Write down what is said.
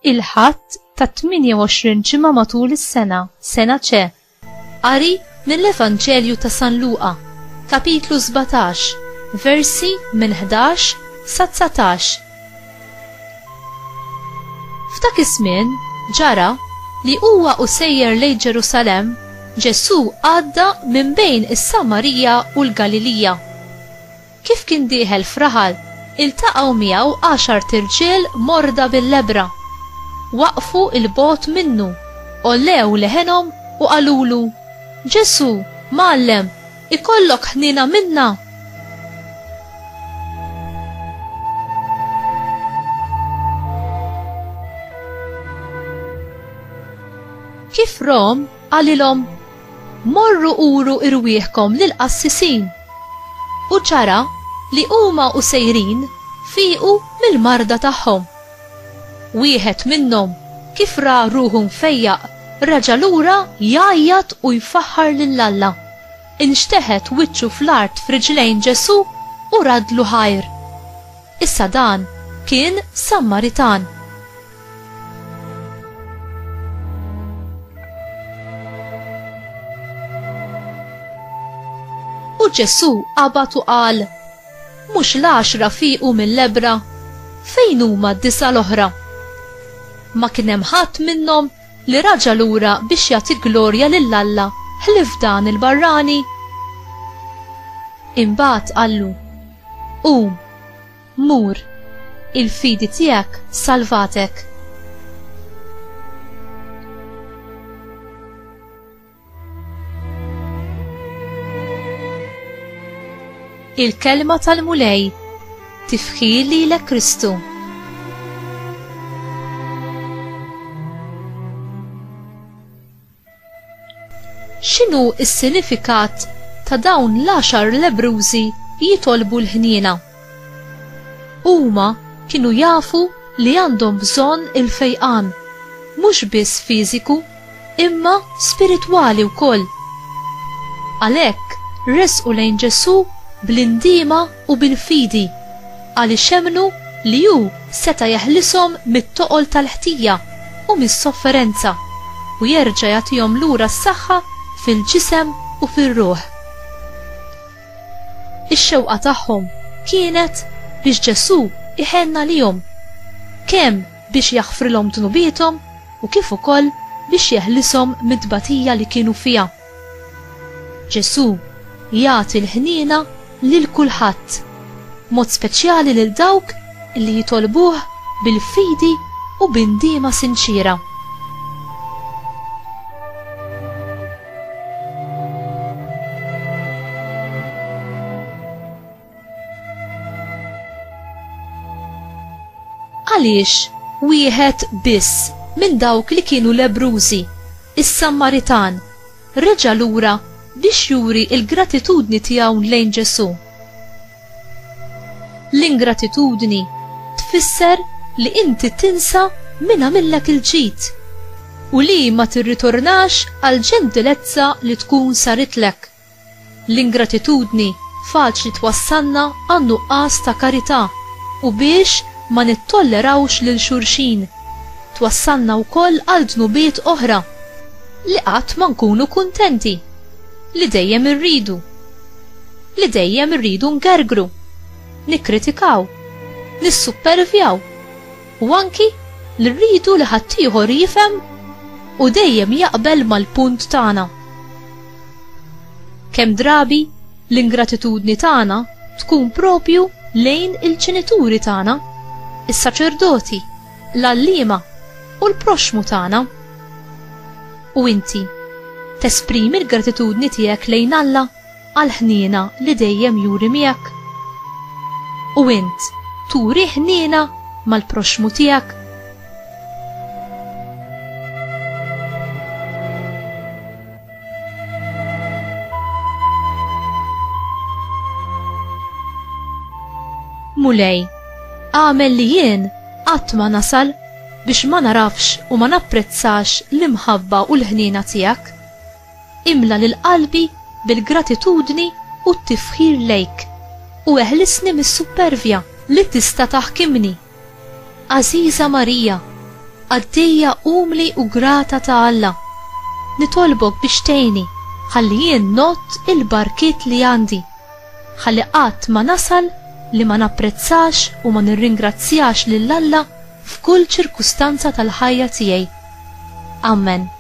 il-ħadd ta' 28 ġimgħa matul is-sena, sena ċe. Qari mill-Evanġelju ta' San Luqa, kapitlu 17, versi minn 11 sa 19. F'dak iż-żmien ġara li huwa sejjer lejn Ġerusalemm, Ġesu għadda minn bejn is-Samarija u l-Galilija. Kif kien dieħel f'raħal, iltaqgħu miegħu 10 irġiel morda bil-lebra. Waqfu il-bogħod minnu, ollew leħenhom u qalulu: Ġesu, Mgħallem, ikollok ħniena minna. Kif rom għalilhom: morru uru irwieħkom lill-qassisin. U ċara li huma sejrin fiequ mill-marda tagħhom. Wieħed minnhom kif ra ruħu mfejjaq reġa' lura jgħajjat u jfaħħar lill-Alla. Inxteħet wiċċu fl-art f'riġlejn Ġesu u radlu ħajr. Issa dan kien Sammaritan. U Ġesu qabad u qal: mhux l-10 fiequ mill-lebra, fejn huma d-9 l-oħra? Ma kien hemm ħadd minnhom li raġa' lura biex jagħti glorja lill-Alla ħlif dan il-barrani. Imbagħad qallu: mur, il-fidi tiegħek salvatek. Il-kelma tal-mulej tifħir lilek Kristu. X'inhu s-sinifikat ta' dawn l-10 lebrużi jitolbu l-ħniena? Huma kienu jafu li għandhom bżonn il-fejqan, mhux biss fiżiku, imma spiritwali wkoll. Għalhekk resqu lejn Ġesu bl-indiema u bil-fidi, għaliex xemnu li hu seta' jeħlishom mit-toqol tal-ħtija u mis-sofferenza u jerġa' jagħtihom lura s-saħħa fil-ġisem u fir-ruħ. Ix-xewqa tagħhom kienet biex Ġesu iħenna lihom, kemm biex jaħfrilhom tnubietom u kif ukoll biex jeħlishom mid-tbatija li kienu fiha. Ġesu jagħti l-ħniena lil kulħadd, mod speċjali lil dawk li jitolbuh bil-fidi u b'indiema sinċira. Għaliex wieħed biss minn dawk li kienu lebrużi, is-Sammaritan, reġa' lura biex juri il-gratitudni tiegħu lejn Ġesu. L-ingratitudni tfisser li inti tinsa min għamillek il-ġid u li ma tirritornax għal ġentilezza li tkun saritlek. L-ingratitudni faċli twassalna għan nuqqas ta' karità u biex ma nittollerawx lil xulxin. Twassalna wkoll għal dnubiet oħra li qatt ma nkunu kuntenti, li dejjem irridu ngergru, nikkritikaw, nissuppervjaw u anki li rridu li ħaddieħor jifhem u dejjem jaqbel mal-punt tagħna. Kemm drabi l-ingratitudni tagħna tkun propju lejn il-ġenituri tagħna, is-saċerdoti, l-għalliema u l-proxmu tagħna. U inti tesprimi l-gratitudni tiegħek lejn Alla għal ħniena li dejjem juri miegħek? U int turi ħniena mal-proxmu tiegħek? Mulej, għamel li jien qatt ma nasal biex ma narafx u ma napprezzax l-imħabba u l-ħniena tiegħek. Imla lil qalbi bil-gratitudni u t-tifħir lejk u eħlisni mis-supervja li tista' taħkimni. Aziza Marija, għaddejja umli u grata ta' Alla. Nitolbok biex tgħinni ħalli jien nott il-barkiet li għandi, ħalli qatt ma nasal li ma napprezzax u ma nirringrazzjax lil Alla f'kull ċirkustanza tal-ħajja tiegħi. Amen.